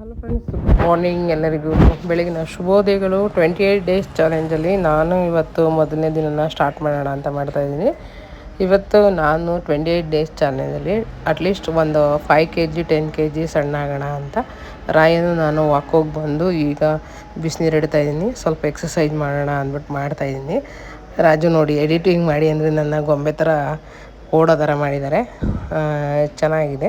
Hello friends, good morning ಎಲ್ಲರಿಗೂ. ಬೆಳಗಿನ ಶುಭೋದಯಗಳು. 28 days ಚಾಲೆಂಜಲ್ಲಿ ನಾನು ಇವತ್ತು ಮೊದಲನೇ ದಿನನ ಸ್ಟಾರ್ಟ್ ಮಾಡೋಣ ಅಂತ ಮಾಡ್ತಾಯಿದ್ದೀನಿ. ಇವತ್ತು ನಾನು 28 ಡೇಸ್ ಚಾಲೆಂಜಲ್ಲಿ ಅಟ್ಲೀಸ್ಟ್ ಒಂದು 5 kg 10 kg ಸಣ್ಣ ಆಗೋಣ ಅಂತ ರಾಯನು ನಾನು ವಾಕ್ ಹೋಗಿ ಬಂದು ಈಗ ಬಿಸಿನೀರು ಇಡ್ತಾಯಿದ್ದೀನಿ. ಸ್ವಲ್ಪ ಎಕ್ಸಸೈಸ್ ಮಾಡೋಣ ಅಂದ್ಬಿಟ್ಟು ಮಾಡ್ತಾಯಿದ್ದೀನಿ. ರಾಜು ನೋಡಿ ಎಡಿಟಿಂಗ್ ಮಾಡಿ ಅಂದರೆ ನನ್ನ ಗೊಂಬೆ ಥರ ಓಡೋ ಥರ ಮಾಡಿದ್ದಾರೆ. ಚೆನ್ನಾಗಿದೆ.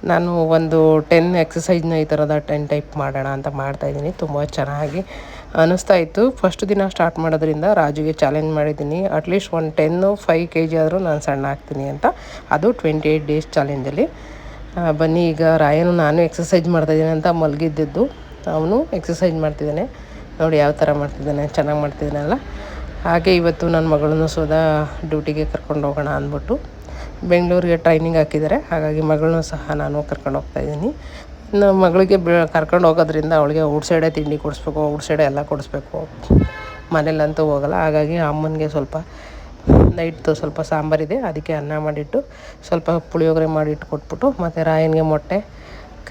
ನಾನು ಒಂದು 10 ಎಕ್ಸಸೈಜ್ನ ಈ ಥರದ 10 ಟೈಪ್ ಮಾಡೋಣ ಅಂತ ಮಾಡ್ತಾಯಿದ್ದೀನಿ. ತುಂಬ ಚೆನ್ನಾಗಿ ಅನ್ನಿಸ್ತಾ ಇತ್ತು. ಫಸ್ಟ್ ದಿನ ಸ್ಟಾರ್ಟ್ ಮಾಡೋದ್ರಿಂದ ರಾಜುಗೆ ಚಾಲೆಂಜ್ ಮಾಡಿದ್ದೀನಿ, ಅಟ್ಲೀಸ್ಟ್ ಒಂದು 5 kg ಆದರೂ ನಾನು ಸಣ್ಣ ಆಗ್ತೀನಿ ಅಂತ. ಅದು 28 ಡೇಸ್ ಚಾಲೆಂಜಲ್ಲಿ. ಬನ್ನಿ, ಈಗ ರಾಯನು ನಾನು ಎಕ್ಸಸೈಜ್ ಮಾಡ್ತಾಯಿದ್ದೀನಿ ಅಂತ ಮಲಗಿದ್ದಿದ್ದು, ಅವನು ಎಕ್ಸಸೈಜ್ ಮಾಡ್ತಿದ್ದಾನೆ. ನೋಡಿ ಯಾವ ಥರ ಮಾಡ್ತಿದ್ದಾನೆ, ಚೆನ್ನಾಗಿ ಮಾಡ್ತಿದ್ದಾನಲ್ಲ. ಹಾಗೆ ಇವತ್ತು ನನ್ನ ಮಗಳನ್ನು ಸೋದಾ ಡ್ಯೂಟಿಗೆ ಕರ್ಕೊಂಡು ಹೋಗೋಣ ಅಂದ್ಬಿಟ್ಟು ಬೆಂಗಳೂರಿಗೆ ಟ್ರೈನಿಂಗ್ ಹಾಕಿದ್ದಾರೆ. ಹಾಗಾಗಿ ಮಗಳನ್ನೂ ಸಹ ನಾನು ಕರ್ಕೊಂಡು ಹೋಗ್ತಾಯಿದ್ದೀನಿ. ಇನ್ನು ಮಗಳಿಗೆ ಕರ್ಕೊಂಡು ಹೋಗೋದ್ರಿಂದ ಅವಳಿಗೆ ಔಟ್ಸೈಡೇ ತಿಂಡಿ ಕೊಡಿಸ್ಬೇಕು, ಔಟ್ಸೈಡೇ ಎಲ್ಲ ಕೊಡಿಸ್ಬೇಕು. ಮನೇಲಂತೂ ಹೋಗೋಲ್ಲ. ಹಾಗಾಗಿ ಅಮ್ಮನಿಗೆ ಸ್ವಲ್ಪ ನೈಟ್ದು ಸ್ವಲ್ಪ ಸಾಂಬಾರಿದೆ, ಅದಕ್ಕೆ ಅನ್ನ ಮಾಡಿಟ್ಟು ಸ್ವಲ್ಪ ಪುಳಿಯೋಗರೆ ಮಾಡಿಟ್ಟು ಕೊಟ್ಬಿಟ್ಟು, ಮತ್ತು ರಾಯನಿಗೆ ಮೊಟ್ಟೆ,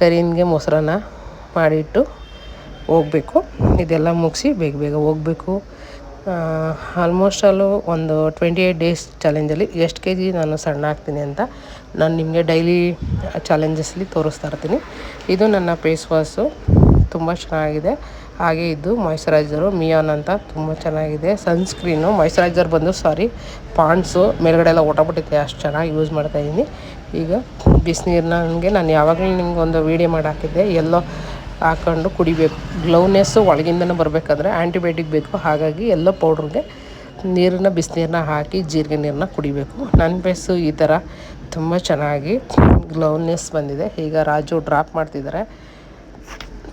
ಕರೀನ್ಗೆ ಮೊಸರನ್ನ ಮಾಡಿಟ್ಟು ಹೋಗಬೇಕು. ಇದೆಲ್ಲ ಮುಗಿಸಿ ಬೇಗ ಬೇಗ ಹೋಗಬೇಕು. ಆಲ್ಮೋಸ್ಟ್ ಅಲ್ಲೂ ಒಂದು 28 ಡೇಸ್ ಚಾಲೆಂಜಲ್ಲಿ ಎಷ್ಟು kg ನಾನು ಸಣ್ಣ ಆಗ್ತೀನಿ ಅಂತ ನಾನು ನಿಮಗೆ ಡೈಲಿ ಚಾಲೆಂಜಸ್ಲಿ ತೋರಿಸ್ತಾ ಇರ್ತೀನಿ. ಇದು ನನ್ನ ಫೇಸ್ ವಾಶು, ತುಂಬ ಚೆನ್ನಾಗಿದೆ. ಹಾಗೆ ಇದು ಮಾಯ್ಶ್ಚರೈಸರು ಮಿಯಾನ್ ಅಂತ, ತುಂಬ ಚೆನ್ನಾಗಿದೆ. ಸನ್ಸ್ಕ್ರೀನು ಮಾಯ್ಶ್ಚರೈಸರ್ ಬಂದು ಪಾಂಡ್ಸು ಮೇಲ್ಗಡೆ ಎಲ್ಲ ಒಟ್ಟಬಿಟ್ಟಿದೆ, ಅಷ್ಟು ಚೆನ್ನಾಗಿ ಯೂಸ್ ಮಾಡ್ತಾಯಿದ್ದೀನಿ. ಈಗ ಬಿಸಿನೀರನ್ನ ನನಗೆ ನಾನು ಯಾವಾಗಲೂ ನಿಮ್ಗೆ ಒಂದು ವೀಡಿಯೋ ಮಾಡಿ ಹಾಕಿದ್ದೆ, ಎಲ್ಲೋ ಹಾಕ್ಕೊಂಡು ಕುಡಿಬೇಕು. ಗ್ಲೌನೆಸ್ಸು ಒಳಗಿಂದನೇ ಬರಬೇಕಾದ್ರೆ ಆ್ಯಂಟಿಬಯೋಟಿಕ್ ಬೇಕು. ಹಾಗಾಗಿ ಎಲ್ಲೋ ಪೌಡ್ರಿಗೆ ಬಿಸಿನೀರನ್ನ ಹಾಕಿ ಜೀರಿಗೆ ನೀರನ್ನ ಕುಡಿಬೇಕು. ನನ್ನ ಫೇಸು ಈ ಥರ ತುಂಬ ಚೆನ್ನಾಗಿ ಗ್ಲೌನೆಸ್ ಬಂದಿದೆ. ಈಗ ರಾಜು ಡ್ರಾಪ್ ಮಾಡ್ತಿದ್ದಾರೆ.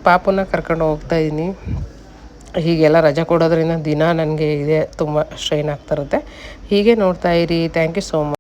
ಪಾಪುನ ಕರ್ಕೊಂಡು ಹೋಗ್ತಾಯಿದ್ದೀನಿ. ಹೀಗೆಲ್ಲ ರಜೆ ಕೊಡೋದ್ರಿಂದ ದಿನ ನನಗೆ ಇದೇ ತುಂಬ ಸ್ಟ್ರೈನ್ ಆಗ್ತಾ ಇರುತ್ತೆ. ಹೀಗೆ ನೋಡ್ತಾಯಿರಿ. Thank you so much.